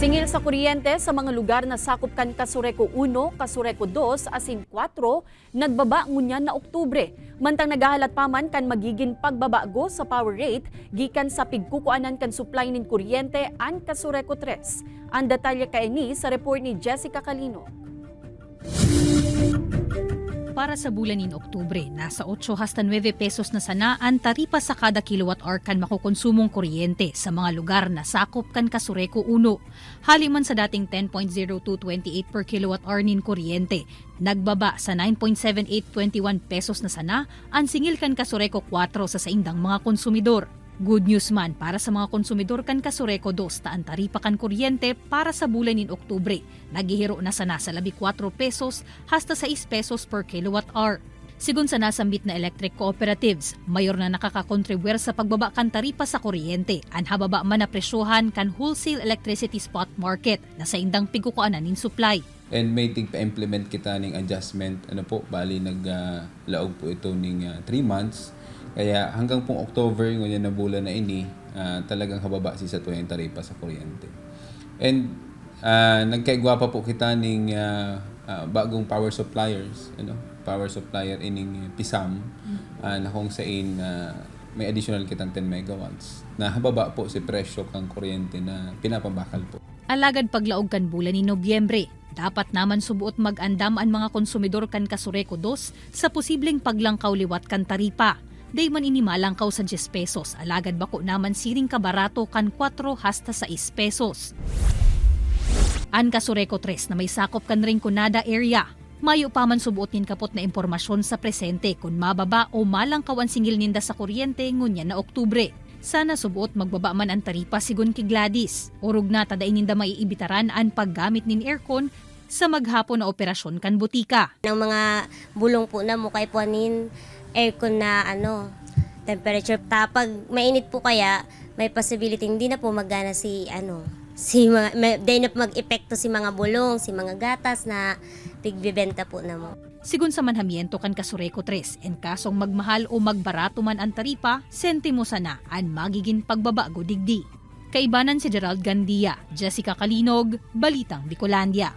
Singil sa kuryente sa mga lugar na sakop kan Casureco 1, Casureco 2, asin 4, nagbaba ngunyan na Oktubre. Mantang nagahalat paman kan magiging pagbabago sa power rate gikan sa pigkukuanan kan supply nin kuryente an Casureco 3. Ang detalye kaini sa report ni Jessica Calino. Para sa bulan nin Oktubre, nasa 8 hasta 9 pesos na sana ang taripa sa kada kilowatt-hour kan makukonsumong kuryente sa mga lugar na sakop kan Casureco 1. Haliman sa dating 10.0228 per kilowatt-hour nin kuryente, nagbaba sa 9.7821 pesos na sana ang singil kan Casureco 4 sa saindang mga konsumidor. Good news man para sa mga konsumidor kan Casureco 2 taan taripa kan kuryente para sa bulan nin Oktubre. Naghihiro na sana sa 14 pesos hasta 6 pesos per kilowatt-hour. Sigun sa nasambit na electric cooperatives, mayor na nakakakontribuer sa pagbaba kan taripa sa kuryente. Ang hababa man na presyohan kan wholesale electricity spot market na sa indang pigkukuanan nin supply. And may tig-pa-implement kita ning adjustment. Bali naglaog po ito ning 3 months. Kaya hanggang pong October, ngunyan na bulan na ini, talagang hababa sa tuwing taripa sa kuryente. And nagkaigwa pa po kita ning bagong power suppliers, power supplier ining PISAM, na kung saan may additional kitang 10 megawatts na hababa po si presyo kang kuryente na pinapabakal po. Alagad paglaog kan bulan ni Nobyembre, dapat naman subuot mag-andam ang mga konsumidor kan Casureco 2 sa posibleng paglangkaw liwat kan taripa. Day man inimalangkaw sa 10 pesos, alagad bako naman siring kabarato kan 4 hasta 6 pesos. Ang Casureco 3 na may sakop kan Rinconada area, mayo pa man subuot nin kapot na impormasyon sa presente kung mababa o malangkaw ang singil ninda sa kuryente ngunyan na Oktubre. Sana subuot magbaba man ang taripa sigun kay Gladys. Urog na tadain ninda maiibitaran ang paggamit nin aircon sa maghapon na operasyon kan butika. Ng mga bulong po na mukay puanin aircon na temperature. Pag mainit po kaya, may possibility hindi na po magana di na mag-epekto si mga bulong, si mga gatas na pigbibenta po na mo. Sigun sa manhamiento kan Casureco 3, en kasong magmahal o magbarato man ang taripa, sentimo sana ang magiging pagbabago digdi. Kaibanan si Gerald Gandia, Jessica Calinog, Balitang Bicolandia.